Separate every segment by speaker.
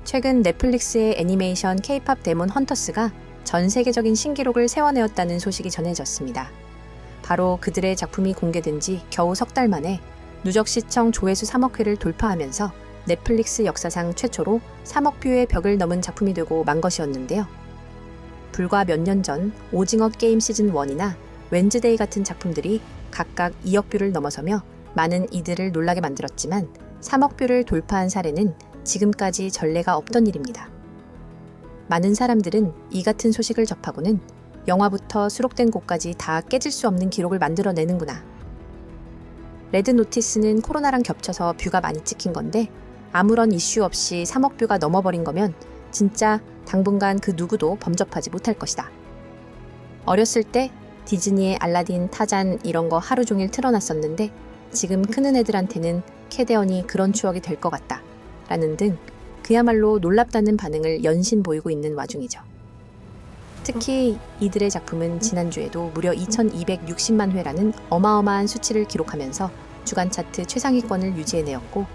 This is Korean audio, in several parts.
Speaker 1: 최근 넷플릭스의 애니메이션 K-팝 데몬 헌터스가 전 세계적인 신기록을 세워내었다는 소식이 전해졌습니다. 바로 그들의 작품이 공개된 지 겨우 석 달 만에 누적 시청 조회수 3억 회를 돌파하면서 넷플릭스 역사상 최초로 3억 뷰의 벽을 넘은 작품이 되고 만 것이었는데요. 불과 몇 년 전 오징어 게임 시즌 1이나 웬즈데이 같은 작품들이 각각 2억 뷰를 넘어서며 많은 이들을 놀라게 만들었지만 3억 뷰를 돌파한 사례는 지금까지 전례가 없던 일입니다. 많은 사람들은 이 같은 소식을 접하고는 영화부터 수록된 곡까지 다 깨질 수 없는 기록을 만들어내는구나. 레드 노티스는 코로나랑 겹쳐서 뷰가 많이 찍힌 건데 아무런 이슈 없이 3억 뷰가 넘어버린 거면 진짜 당분간 그 누구도 범접하지 못할 것이다. 어렸을 때 디즈니의 알라딘, 타잔 이런 거 하루 종일 틀어놨었는데 지금 크는 애들한테는 캐데언이 그런 추억이 될 것 같다. 라는 등 그야말로 놀랍다는 반응을 연신 보이고 있는 와중이죠. 특히 이들의 작품은 지난주에도 무려 2260만 회라는 어마어마한 수치를 기록하면서 주간 차트 최상위권을 유지해내었고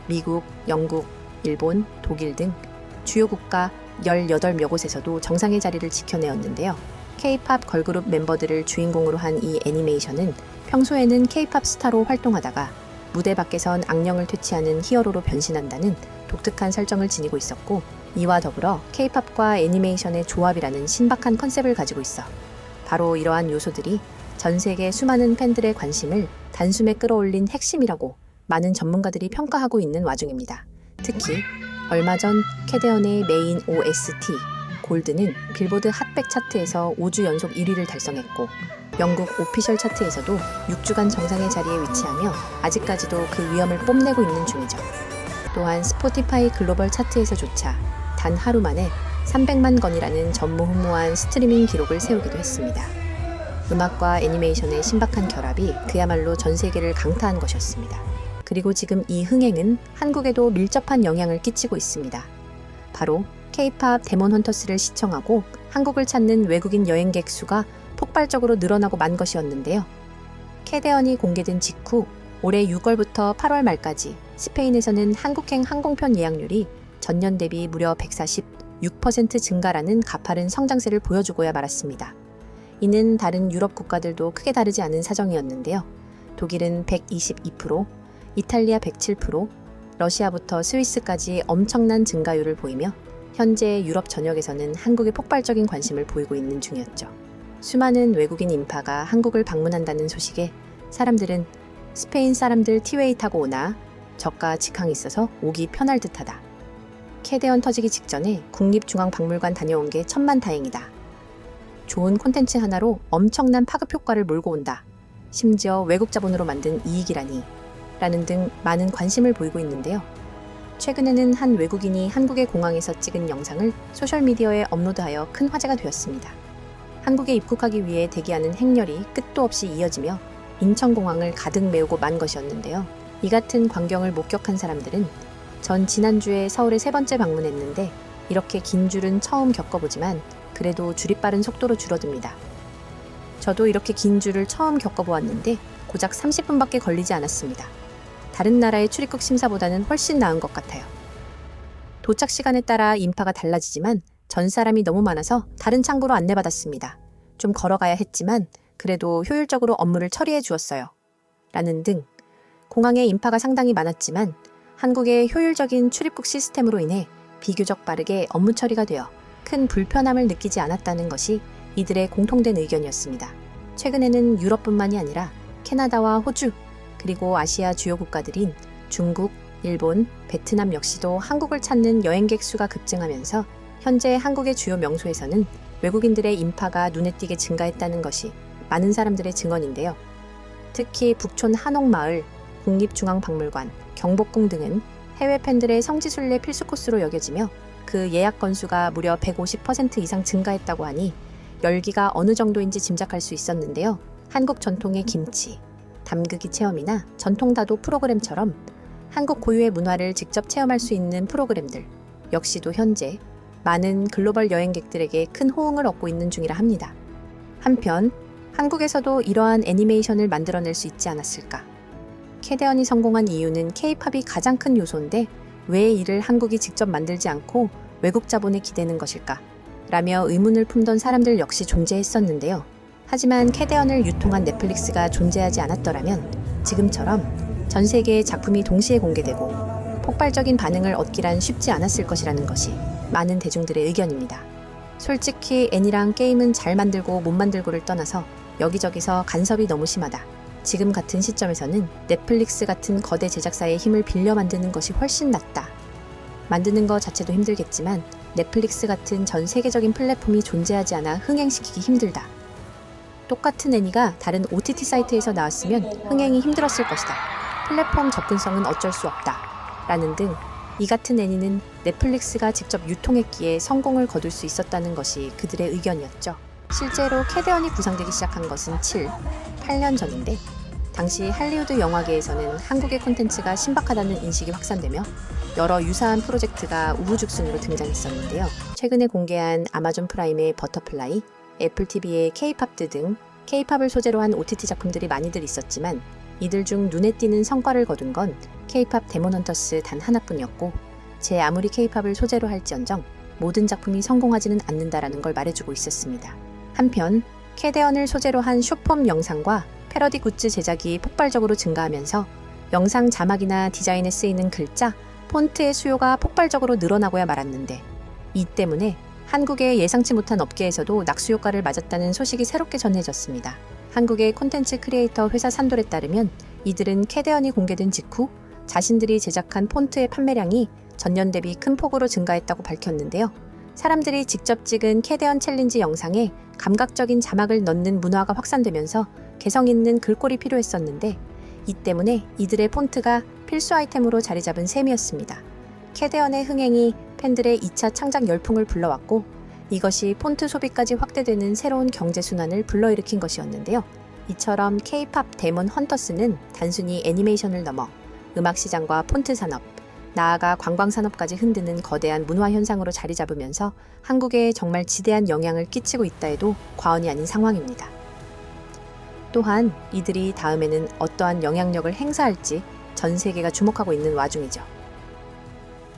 Speaker 1: 미국, 영국, 일본, 독일 등 주요 국가 18몇 곳에서도 정상의 자리를 지켜내었는데요. K-팝 걸그룹 멤버들을 주인공으로 한 이 애니메이션은 평소에는 K-팝 스타로 활동하다가 무대 밖에선 악령을 퇴치하는 히어로로 변신한다는 독특한 설정을 지니고 있었고 이와 더불어 K-팝과 애니메이션의 조합이라는 신박한 컨셉을 가지고 있어 바로 이러한 요소들이 전 세계 수많은 팬들의 관심을 단숨에 끌어올린 핵심이라고 많은 전문가들이 평가하고 있는 와중입니다. 특히 얼마 전 캐데언의 메인 OST 골드는 빌보드 핫백 차트에서 5주 연속 1위를 달성했고 영국 오피셜 차트에서도 6주간 정상의 자리에 위치하며 아직까지도 그 위엄을 뽐내고 있는 중이죠. 또한 스포티파이 글로벌 차트에서조차 단 하루 만에 300만 건이라는 전무후무한 스트리밍 기록을 세우기도 했습니다. 음악과 애니메이션의 신박한 결합이 그야말로 전 세계를 강타한 것이었습니다. 그리고 지금 이 흥행은 한국에도 밀접한 영향을 끼치고 있습니다. 바로 K-팝 데몬 헌터스를 시청하고 한국을 찾는 외국인 여행객 수가 폭발적으로 늘어나고 만 것이었는데요. 캐데언이 공개된 직후 올해 6월부터 8월 말까지 스페인에서는 한국행 항공편 예약률이 전년 대비 무려 146% 증가라는 가파른 성장세를 보여주고야 말았습니다. 이는 다른 유럽 국가들도 크게 다르지 않은 사정이었는데요. 독일은 122%, 이탈리아 107%, 러시아부터 스위스까지 엄청난 증가율을 보이며 현재 유럽 전역에서는 한국에 폭발적인 관심을 보이고 있는 중이었죠. 수많은 외국인 인파가 한국을 방문한다는 소식에 사람들은 스페인 사람들 티웨이 타고 오나 저가 직항이 있어서 오기 편할 듯하다. 캐데언 터지기 직전에 국립중앙박물관 다녀온 게 천만다행이다. 좋은 콘텐츠 하나로 엄청난 파급 효과를 몰고 온다. 심지어 외국 자본으로 만든 이익이라니. 라는 등 많은 관심을 보이고 있는데요. 최근에는 한 외국인이 한국의 공항에서 찍은 영상을 소셜미디어에 업로드하여 큰 화제가 되었습니다. 한국에 입국하기 위해 대기하는 행렬이 끝도 없이 이어지며 인천공항을 가득 메우고 만 것이었는데요. 이 같은 광경을 목격한 사람들은 전 지난주에 서울에 3번째 방문했는데 이렇게 긴 줄은 처음 겪어보지만 그래도 줄이 빠른 속도로 줄어듭니다. 저도 이렇게 긴 줄을 처음 겪어보았는데 고작 30분밖에 걸리지 않았습니다. 다른 나라의 출입국 심사보다는 훨씬 나은 것 같아요. 도착 시간에 따라 인파가 달라지지만 전 사람이 너무 많아서 다른 창구로 안내받았습니다. 좀 걸어가야 했지만 그래도 효율적으로 업무를 처리해 주었어요. 라는 등 공항에 인파가 상당히 많았지만 한국의 효율적인 출입국 시스템으로 인해 비교적 빠르게 업무 처리가 되어 큰 불편함을 느끼지 않았다는 것이 이들의 공통된 의견이었습니다. 최근에는 유럽뿐만이 아니라 캐나다와 호주, 그리고 아시아 주요 국가들인 중국, 일본, 베트남 역시도 한국을 찾는 여행객 수가 급증하면서 현재 한국의 주요 명소에서는 외국인들의 인파가 눈에 띄게 증가했다는 것이 많은 사람들의 증언인데요. 특히 북촌 한옥마을, 국립중앙박물관, 경복궁 등은 해외 팬들의 성지순례 필수 코스로 여겨지며 그 예약 건수가 무려 150% 이상 증가했다고 하니 열기가 어느 정도인지 짐작할 수 있었는데요. 한국 전통의 김치, 담그기 체험이나 전통다도 프로그램처럼 한국 고유의 문화를 직접 체험할 수 있는 프로그램들 역시도 현재 많은 글로벌 여행객들에게 큰 호응을 얻고 있는 중이라 합니다. 한편 한국에서도 이러한 애니메이션을 만들어낼 수 있지 않았을까? 캐데언이 성공한 이유는 K-팝이 가장 큰 요소인데 왜 이를 한국이 직접 만들지 않고 외국 자본에 기대는 것일까? 라며 의문을 품던 사람들 역시 존재했었는데요. 하지만 캐대언을 유통한 넷플릭스가 존재하지 않았더라면 지금처럼 전 세계의 작품이 동시에 공개되고 폭발적인 반응을 얻기란 쉽지 않았을 것이라는 것이 많은 대중들의 의견입니다. 솔직히 애니랑 게임은 잘 만들고 못 만들고를 떠나서 여기저기서 간섭이 너무 심하다. 지금 같은 시점에서는 넷플릭스 같은 거대 제작사의 힘을 빌려 만드는 것이 훨씬 낫다. 만드는 것 자체도 힘들겠지만 넷플릭스 같은 전 세계적인 플랫폼이 존재하지 않아 흥행시키기 힘들다. 똑같은 애니가 다른 OTT 사이트에서 나왔으면 흥행이 힘들었을 것이다. 플랫폼 접근성은 어쩔 수 없다. 라는 등 이 같은 애니는 넷플릭스가 직접 유통했기에 성공을 거둘 수 있었다는 것이 그들의 의견이었죠. 실제로 캐대언이 구상되기 시작한 것은 8년 전인데 당시 할리우드 영화계에서는 한국의 콘텐츠가 신박하다는 인식이 확산되며 여러 유사한 프로젝트가 우후죽순으로 등장했었는데요. 최근에 공개한 아마존 프라임의 버터플라이, 애플 TV의 K-팝드 등 K-팝을 소재로 한 OTT 작품들이 많이들 있었지만 이들 중 눈에 띄는 성과를 거둔 건 K-팝 데몬 헌터스 단 하나뿐이었고 제 아무리 K-팝을 소재로 할지언정 모든 작품이 성공하지는 않는다라는 걸 말해주고 있었습니다. 한편 캐대언을 소재로 한 숏폼 영상과 패러디 굿즈 제작이 폭발적으로 증가하면서 영상 자막이나 디자인에 쓰이는 글자, 폰트의 수요가 폭발적으로 늘어나고야 말았는데 이 때문에 한국의 예상치 못한 업계에서도 낙수 효과를 맞았다는 소식이 새롭게 전해졌습니다. 한국의 콘텐츠 크리에이터 회사 산돌에 따르면 이들은 캐대언이 공개된 직후 자신들이 제작한 폰트의 판매량이 전년 대비 큰 폭으로 증가했다고 밝혔는데요. 사람들이 직접 찍은 캐대언 챌린지 영상에 감각적인 자막을 넣는 문화가 확산되면서 개성 있는 글꼴이 필요했었는데 이 때문에 이들의 폰트가 필수 아이템으로 자리 잡은 셈이었습니다. 캐대언의 흥행이 팬들의 2차 창작 열풍을 불러왔고 이것이 폰트 소비까지 확대되는 새로운 경제순환을 불러일으킨 것이었는데요. 이처럼 K-팝 데몬 헌터스는 단순히 애니메이션을 넘어 음악시장과 폰트 산업, 나아가 관광산업까지 흔드는 거대한 문화 현상으로 자리 잡으면서 한국에 정말 지대한 영향을 끼치고 있다 해도 과언이 아닌 상황입니다. 또한 이들이 다음에는 어떠한 영향력을 행사할지 전 세계가 주목하고 있는 와중이죠.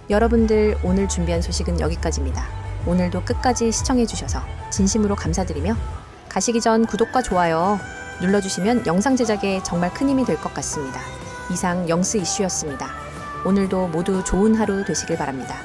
Speaker 1: 여러분들 오늘 준비한 소식은 여기까지입니다. 오늘도 끝까지 시청해주셔서 진심으로 감사드리며 가시기 전 구독과 좋아요 눌러주시면 영상 제작에 정말 큰 힘이 될 것 같습니다. 이상 영스 이슈였습니다. 오늘도 모두 좋은 하루 되시길 바랍니다.